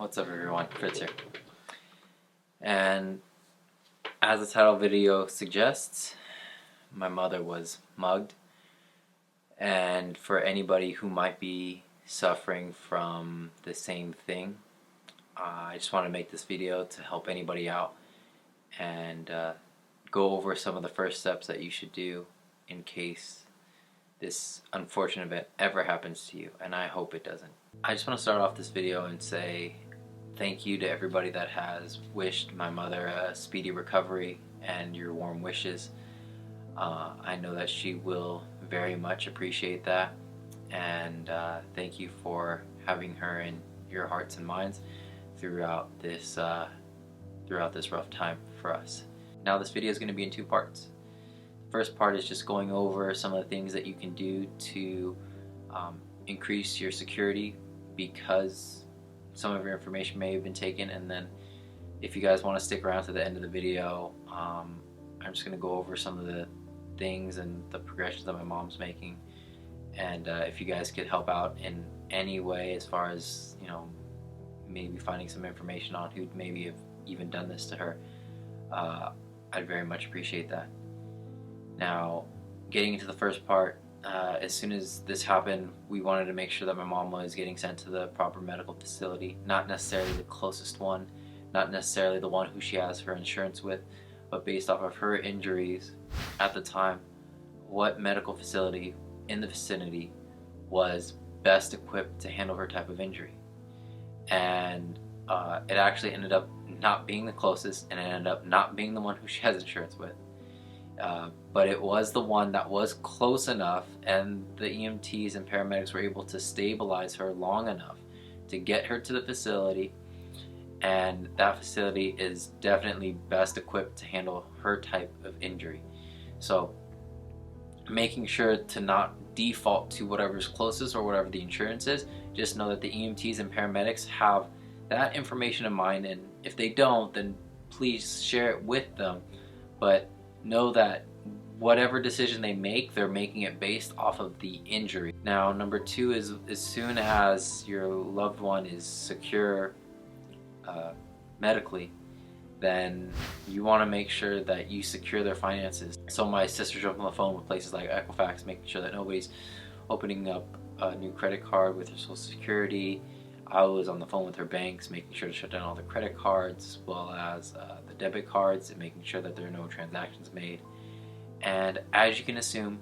What's up everyone, Fritz here. And as the title video suggests, my mother was mugged. And for anybody who might be suffering from the same thing, I just want to make this video to help anybody out and go over some of the first steps that you should do in case this unfortunate event ever happens to you, and I hope it doesn't. I just want to start off this video and say thank you to everybody that has wished my mother a speedy recovery and your warm wishes. I know that she will very much appreciate that, and thank you for having her in your hearts and minds throughout this rough time for us. Now this video is going to be in two parts. The first part is just going over some of the things that you can do to increase your security because some of your information may have been taken, and then if you guys want to stick around to the end of the video, I'm just going to go over some of the things and the progressions that my mom's making, and if you guys could help out in any way as far as, you know, maybe finding some information on who maybe have even done this to her, I'd very much appreciate that. Now, getting into the first part, as soon as this happened, we wanted to make sure that my mom was getting sent to the proper medical facility, not necessarily the closest one, not necessarily the one who she has her insurance with, but based off of her injuries at the time, what medical facility in the vicinity was best equipped to handle her type of injury. And it actually ended up not being the closest, and it ended up not being the one who she has insurance with. But it was the one that was close enough, and the EMTs and paramedics were able to stabilize her long enough to get her to the facility, and that facility is definitely best equipped to handle her type of injury. So making sure to not default to whatever's closest or whatever the insurance is, just know that the EMTs and paramedics have that information in mind, and if they don't, then please share it with them, but know that whatever decision they make, they're making it based off of the injury. Now, number two is, as soon as your loved one is secure medically, then you want to make sure that you secure their finances. So my sister jumped on the phone with places like Equifax, making sure that nobody's opening up a new credit card with their social security. I was on the phone with her banks, making sure to shut down all the credit cards as well as the debit cards, and making sure that there are no transactions made. And as you can assume,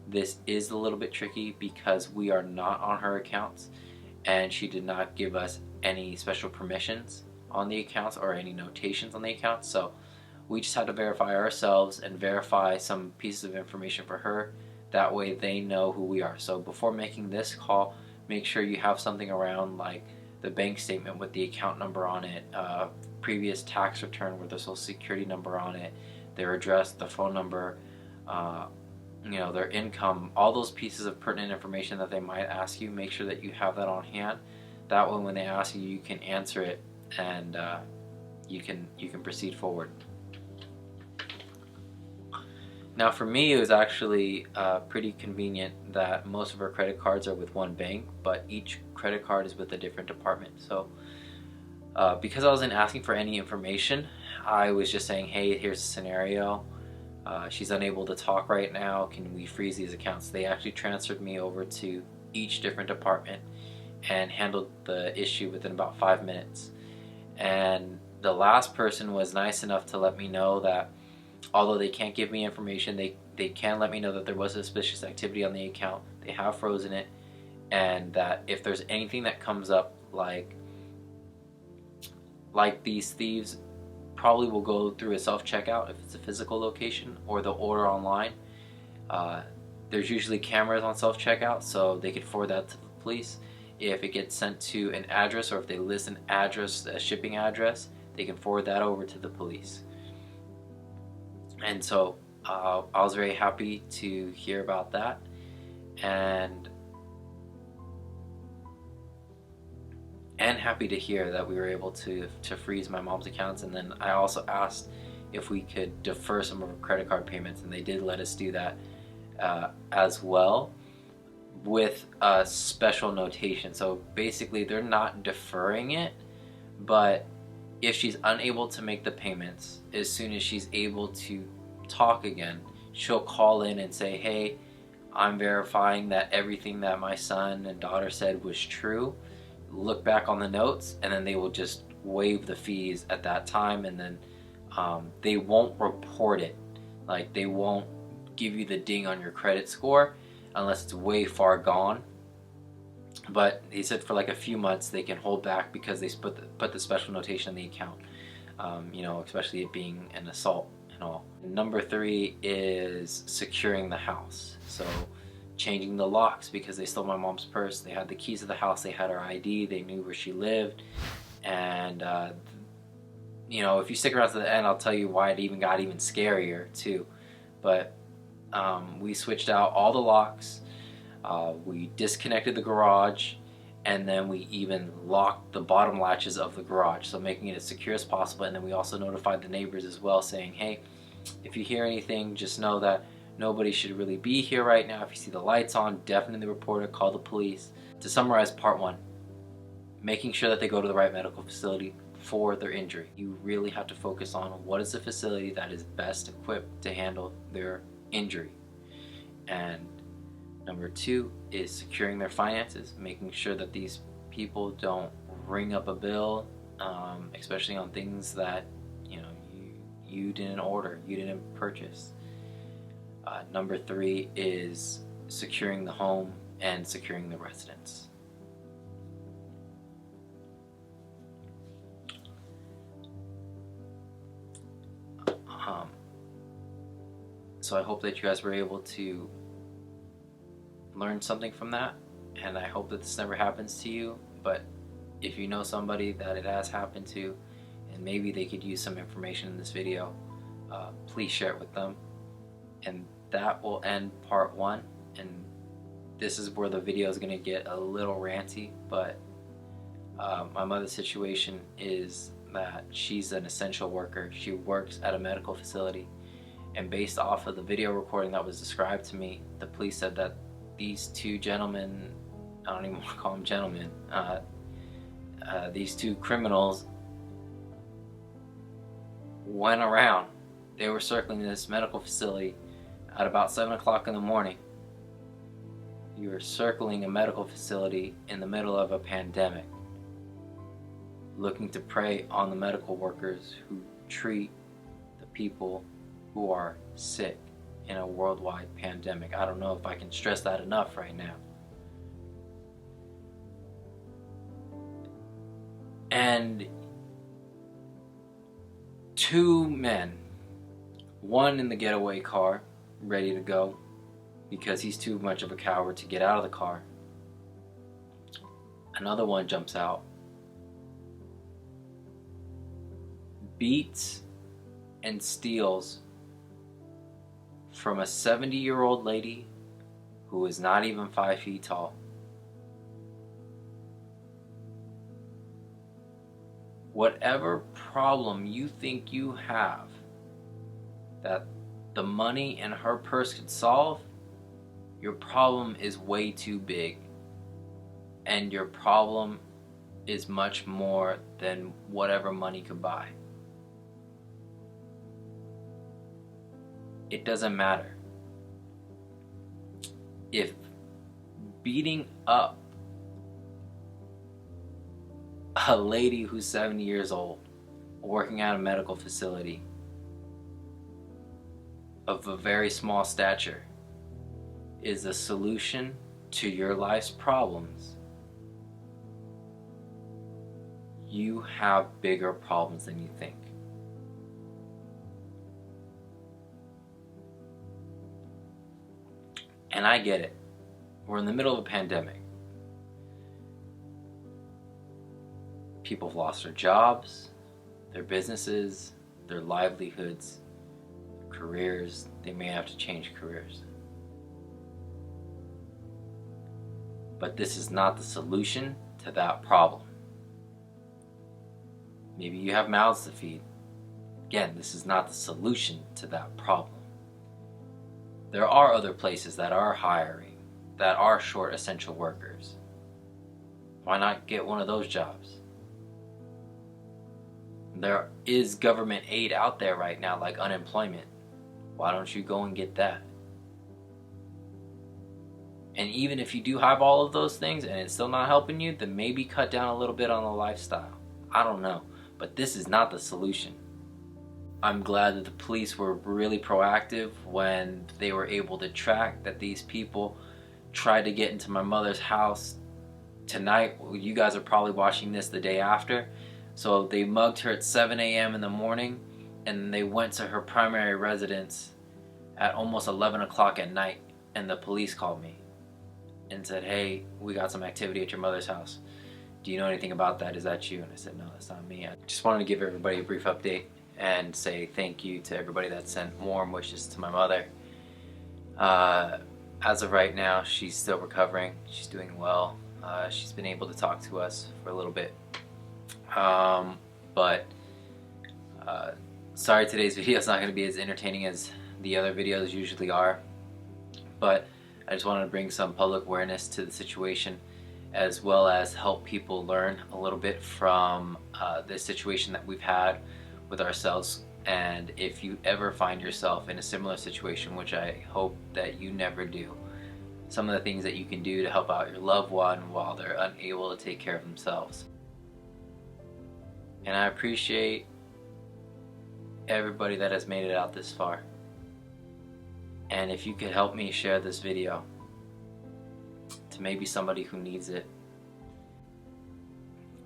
this is a little bit tricky because we are not on her accounts, and she did not give us any special permissions on the accounts or any notations on the accounts. So we just had to verify ourselves and verify some pieces of information for her. That way they know who we are. So before making this call, make sure you have something around like the bank statement with the account number on it, previous tax return with the social security number on it, their address, the phone number, you know, their income, all those pieces of pertinent information that they might ask you. Make sure that you have that on hand. That way when they ask you, you can answer it, and you can proceed forward. Now for me, it was actually pretty convenient that most of our credit cards are with one bank, but each credit card is with a different department. So because I wasn't asking for any information, I was just saying, hey, here's a scenario. She's unable to talk right now. Can we freeze these accounts? They actually transferred me over to each different department and handled the issue within about 5 minutes. And the last person was nice enough to let me know that although they can't give me information, they can let me know that there was suspicious activity on the account. They have frozen it, and that if there's anything that comes up, like these thieves probably will go through a self-checkout if it's a physical location, or they'll order online. There's usually cameras on self-checkout, so they could forward that to the police. If it gets sent to an address, or if they list an address, a shipping address, they can forward that over to the police. And so I was very happy to hear about that, and happy to hear that we were able to freeze my mom's accounts. And then I also asked if we could defer some of our credit card payments, and they did let us do that as well, with a special notation. So basically they're not deferring it, But if she's unable to make the payments, as soon as she's able to talk again, she'll call in and say, hey, I'm verifying that everything that my son and daughter said was true. Look back on the notes, and then they will just waive the fees at that time, and then they won't report it. Like, they won't give you the ding on your credit score unless it's way far gone. But he said for like a few months they can hold back because they put the special notation in the account, especially it being an assault and all. Number 3 is securing the house. So changing the locks, because they stole my mom's purse. They had the keys to the house, they had her ID, they knew where she lived. And if you stick around to the end, I'll tell you why it got even scarier too. But we switched out all the locks. We disconnected the garage, and then we even locked the bottom latches of the garage, so making it as secure as possible. And then we also notified the neighbors as well, saying, hey, if you hear anything, just know that nobody should really be here right now. If you see the lights on, definitely report it, call the police. To summarize part 1, making sure that they go to the right medical facility for their injury. You really have to focus on what is the facility that is best equipped to handle their injury. And number 2 is securing their finances, making sure that these people don't ring up a bill, especially on things that you didn't order, you didn't purchase. Number 3 is securing the home and securing the residence. So I hope that you guys were able to learn something from that, and I hope that this never happens to you. But if you know somebody that it has happened to, and maybe they could use some information in this video, please share it with them. And that will end part 1, and this is where the video is going to get a little ranty. But my mother's situation is that she's an essential worker. She works at a medical facility, and based off of the video recording that was described to me, the police said that these 2 gentlemen, I don't even want to call them gentlemen, these 2 criminals went around. They were circling this medical facility at about 7 o'clock in the morning. You were circling a medical facility in the middle of a pandemic, looking to prey on the medical workers who treat the people who are sick in a worldwide pandemic. I don't know if I can stress that enough right now. And 2 men, one in the getaway car, ready to go because he's too much of a coward to get out of the car. Another one jumps out, beats and steals from a 70-year-old lady who is not even 5 feet tall. Whatever problem you think you have that the money in her purse could solve, your problem is way too big. And your problem is much more than whatever money could buy. It doesn't matter. If beating up a lady who's 70 years old, working at a medical facility of a very small stature, is a solution to your life's problems, you have bigger problems than you think. And I get it. We're in the middle of a pandemic. People have lost their jobs, their businesses, their livelihoods, their careers. They may have to change careers. But this is not the solution to that problem. Maybe you have mouths to feed. Again, this is not the solution to that problem. There are other places that are hiring, that are short essential workers. Why not get one of those jobs? There is government aid out there right now, like unemployment. Why don't you go and get that? And even if you do have all of those things and it's still not helping you, then maybe cut down a little bit on the lifestyle. I don't know. But this is not the solution. I'm glad that the police were really proactive when they were able to track that these people tried to get into my mother's house tonight. You guys are probably watching this the day after. So they mugged her at 7 a.m. in the morning, and they went to her primary residence at almost 11 o'clock at night, and the police called me and said, hey, we got some activity at your mother's house. Do you know anything about that? Is that you? And I said, no, that's not me. I just wanted to give everybody a brief update and say thank you to everybody that sent warm wishes to my mother. As of right now, she's still recovering. She's doing well. She's been able to talk to us for a little bit. Sorry today's video is not going to be as entertaining as the other videos usually are. But I just wanted to bring some public awareness to the situation, as well as help people learn a little bit from this situation that we've had with ourselves. And if you ever find yourself in a similar situation, which I hope that you never do, some of the things that you can do to help out your loved one while they're unable to take care of themselves. And I appreciate everybody that has made it out this far. And if you could help me share this video to maybe somebody who needs it,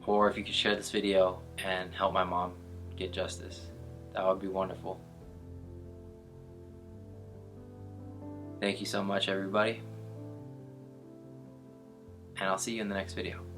or if you could share this video and help my mom get justice, that would be wonderful. Thank you so much, everybody, and I'll see you in the next video.